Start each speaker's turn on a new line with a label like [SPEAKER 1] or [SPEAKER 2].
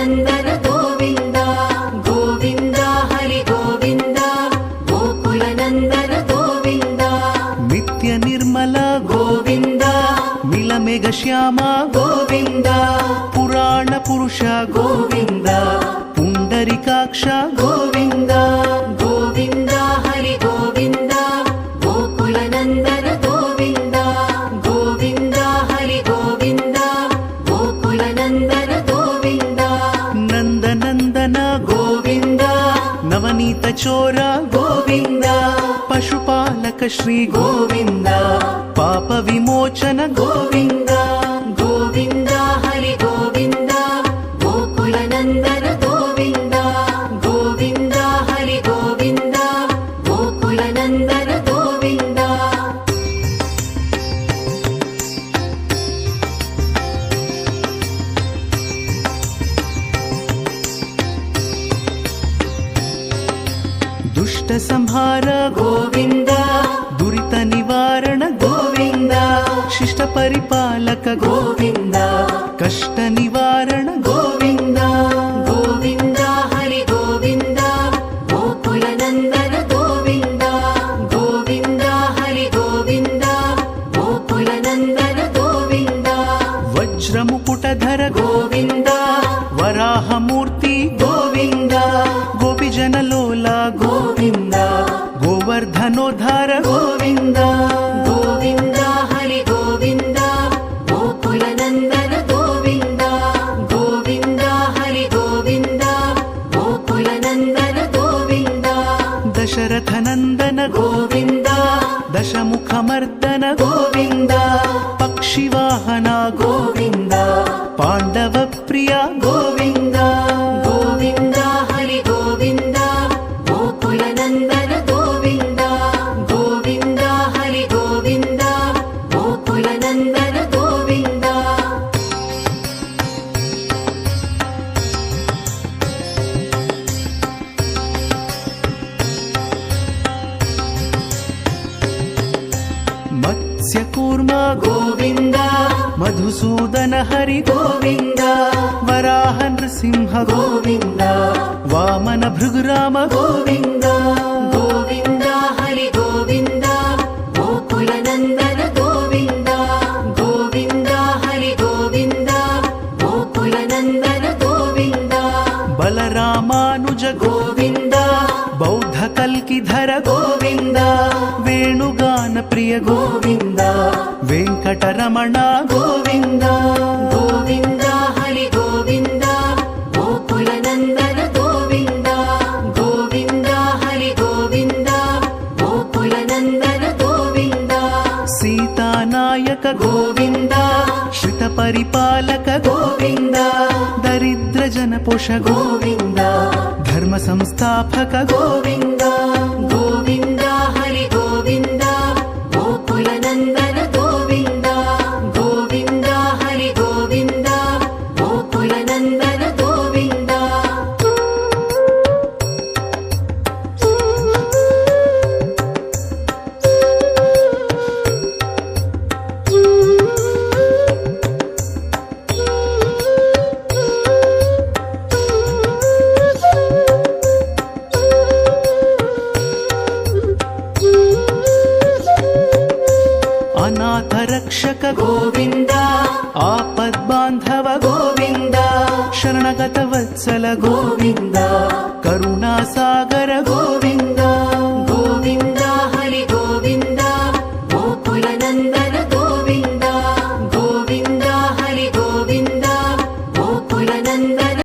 [SPEAKER 1] गोकुलनन्दन गोविन्द गोविन्द हरि गोविन्द गोकुलनन्दन गोविन्द
[SPEAKER 2] नित्य निर्मल
[SPEAKER 1] गोविन्द
[SPEAKER 2] नीलमेघ श्याम
[SPEAKER 1] गोविन्द
[SPEAKER 2] पुराण पुरुष
[SPEAKER 1] गोविन्द
[SPEAKER 2] पुण्डरीकाक्ष
[SPEAKER 1] गोविन्द गोविन्द हरि गोविन्द गोकुलनन्दन गोविन्द गोविन्द हरि गोविन्द गोकुलनन्दन गोविन्द
[SPEAKER 2] नन्दनन्दन
[SPEAKER 1] गोविन्द
[SPEAKER 2] नवनीत चोर
[SPEAKER 1] गोविन्द
[SPEAKER 2] पशुपालक श्री
[SPEAKER 1] गोविन्द
[SPEAKER 2] पाप विमोचन
[SPEAKER 1] गोविन्द गोविन्द हरि गोविन्द गोकुलनन्दन गोविन्द गोविन्द हरि गोविन्द गोकुलनन्दन गोविन्द
[SPEAKER 2] दुष्ट संहार
[SPEAKER 1] गोविन्द
[SPEAKER 2] दुरित निवारण
[SPEAKER 1] गोविन्द
[SPEAKER 2] शिष्ट परिपालक
[SPEAKER 1] गोविन्द
[SPEAKER 2] कष्ट निवारण
[SPEAKER 1] गोविन्द गोविन्द हरि गोविन्द गोकुलनन्दन गोविन्द गोविन्द हरि गोविन्द गोकुलनन्दन गोविन्द
[SPEAKER 2] वज्रमुकुटधर
[SPEAKER 1] गोविन्द
[SPEAKER 2] वराह मूर्ति
[SPEAKER 1] गोविन्द
[SPEAKER 2] गोपीजनलोला
[SPEAKER 1] गोविन्द
[SPEAKER 2] गोवर्धनोद्धार
[SPEAKER 1] गोविन्द गोविन्द हरि गोविन्द गोकुलनन्दन गोविन्द गोविन्द हरि गोविन्द गोकुलनन्दन गोविन्द
[SPEAKER 2] दशरथनन्दन
[SPEAKER 1] गोविन्द
[SPEAKER 2] दशमुखमर्दन
[SPEAKER 1] गोविन्द
[SPEAKER 2] पक्षिवाहना
[SPEAKER 1] गोविन्द
[SPEAKER 2] पाण्डव प्रिया
[SPEAKER 1] गोविन्द गोविन्द हरि गोविन्द गोकुलनन्दन गोविन्द गोविन्द हरि गोविन्द गोकुलनन्दन गोविन्द
[SPEAKER 2] मत्स्यकूर्म
[SPEAKER 1] गोविन्द
[SPEAKER 2] मधुसूदन हरि
[SPEAKER 1] गोविन्द
[SPEAKER 2] वराह नृसिंह
[SPEAKER 1] गोविन्द
[SPEAKER 2] वामन भृगुराम
[SPEAKER 1] गोविन्द गोविन्द हरि गोविन्द गोकुलनन्दन गोविन्द गोविन्द हरि गोविन्द गोकुलनन्दन गोविन्द
[SPEAKER 2] बलरामानुज
[SPEAKER 1] गोविन्द
[SPEAKER 2] बौद्ध कल्किधर
[SPEAKER 1] गोविन्द
[SPEAKER 2] वेणुगान प्रिय
[SPEAKER 1] गोविन्द
[SPEAKER 2] वेङ्कटरमण
[SPEAKER 1] गोविन्द गोविन्द हरि गोविन्द गोकुलनन्दन गोविन्द गोविन्द हरि गोविन्द गोकुलनन्दन गोविन्द
[SPEAKER 2] सीतानायक
[SPEAKER 1] गोविन्द
[SPEAKER 2] श्रित परिपालक
[SPEAKER 1] गोविन्द
[SPEAKER 2] दरिद्र जनपोष
[SPEAKER 1] गोविन्द
[SPEAKER 2] धर्म संस्थापक
[SPEAKER 1] गोविन्द गोविन्द हरि गोविन्द गोकुलनन्दन गोविन्द गोविन्द हरि गोविन्द गोकुलनन्दन गोविन्द
[SPEAKER 2] अनाथ रक्षक
[SPEAKER 1] गोविन्द
[SPEAKER 2] आपद्बान्धव
[SPEAKER 1] गोविन्द
[SPEAKER 2] शरणगत वत्सल
[SPEAKER 1] गोविन्द
[SPEAKER 2] करुणासागर
[SPEAKER 1] गोविन्द